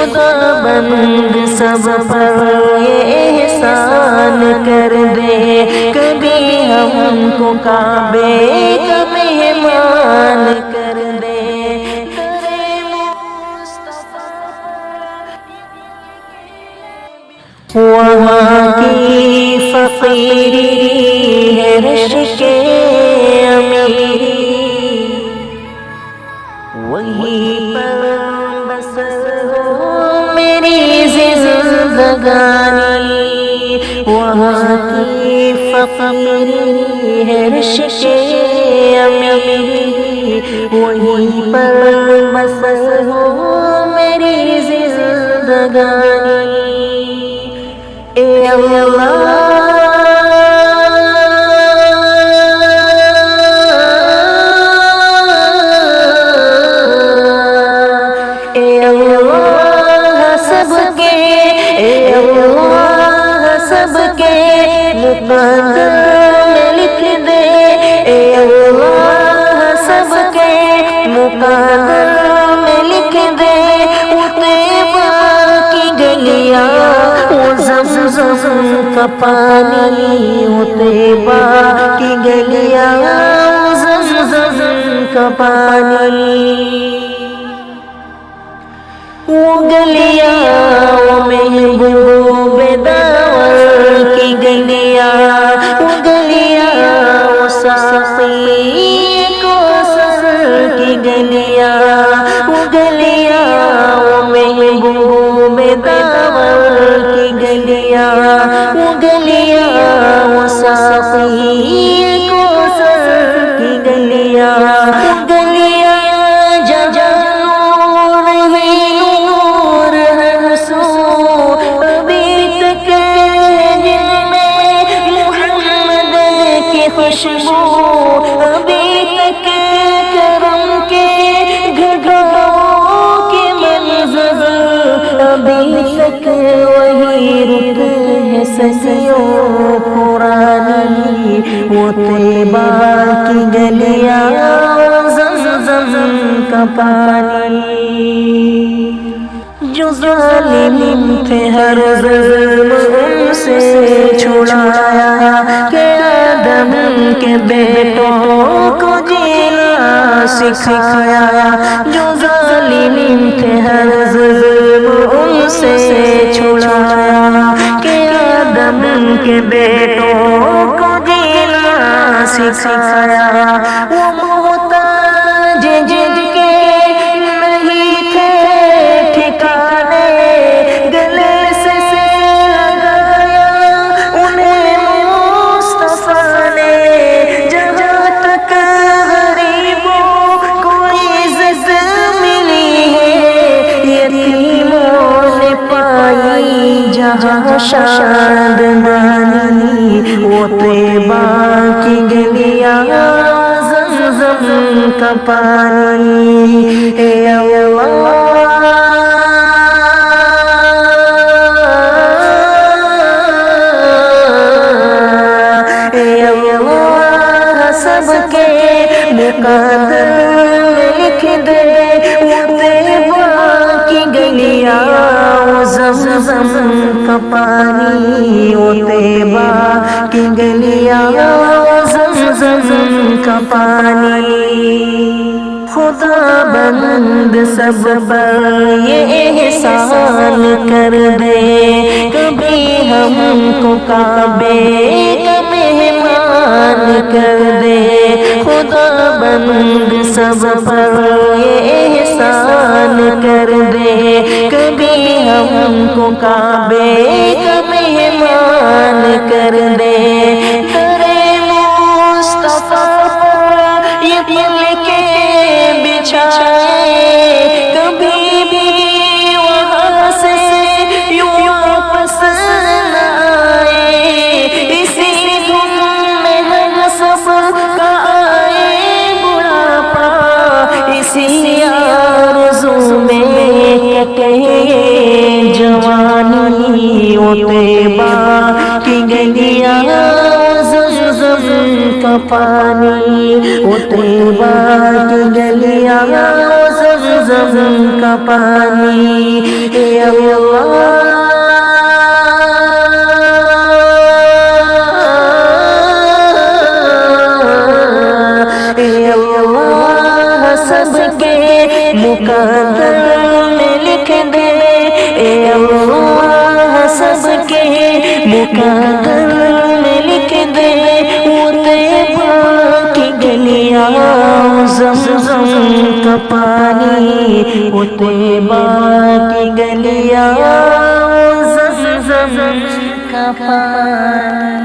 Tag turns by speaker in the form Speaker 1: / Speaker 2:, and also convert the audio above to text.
Speaker 1: خدا بند سب پر یہ احسان کر دے، کبھی ہم کو کعبے کا مہمان کر دے۔ وہاں کی فقیری ہے رشک امیری، وہیں پر بسر ہو میری زندگانی۔ وہاں کی فقیری ہے رشک امیری، وہیں پر بسر ہو میری زندگانی۔ اے اللہ سب کے مقدر میں لکھ دے، اے اللہ سب کے مقدر میں لکھ دے۔ وہ طیبہ کی گلیاں، وہ زمزم کا پانی، وہ طیبہ کی گلیاں، وہ زمزم کا پانی۔ وہ گلیاں وہ محبوب داور کی گلیاں، وہ گلیاں وہ ساقی کوثر کی گلیاں، وہ گلیاں وہ محبوب داور کی گلیاں، وہ گلیاں وہ ساقی کوثر کی گلیاں، وہ گلیاں خوشبو، ابھی تک کرم کے گھڑوں کے منظر، ابھی تک وہی رت ہے صدیوں پرانی۔ وہ طیبہ کی گلیاں، زمزم کا پانی۔ جو ظالم تھے ہر ظلم ان سے چھڑایا، کہ آدم کے بیٹوں کو جینا سکھایا۔ جو ظالم تھے ہر ظلم ان سے چھڑایا، کہ آدم کے بیٹوں کو جینا سکھایا۔ وہ محتاج جن کے نہیں تھے ٹھکانے، گلے سے لگایا انہیں مصطفیٰ نے۔ جہاں تک غریبوں کو عزت ملی ہے، یتیموں نے پائی جہاں شادمانی۔ وہ طیبہ کی گلیاں، زمزم کا پانی۔ اے اللہ سب کے مقدر میں لکھ دے، وہ طیبہ کی گلیاں، وہ زمزم کا پانی۔ وہ طیبہ کی گلیاں، وہ زمزم کا پانی۔ خدا بند سب پر یہ احسان کر دے، کبھی ہم کو کعبے کا مہمان کر دے۔ خدا بند سب پر یہ احسان کر دے، کبھی ہم کو کعبے کا مہمان کر دے۔ کرے مصطفیٰ پر یہ پل کے بچھائے، کبھی بھی وہاں سے یوں واپس نہ آئے۔ اسی دھن میں ہر سفر کا آئے بڑھاپا، اسی آرزو میں کٹے جوانی۔ وہ طیبہ کی گلیاں، زمزم کا پانی۔ وہ طیبہ کی گلیاں، زمزم کا پانی۔ مقدر میں لکھ دے اے اللہ سب کے مقدر میں لکھ دے وہ طیبہ کی گلیاں زمزم کا پانی وہ طیبہ کی گلیاں زمزم کا پانی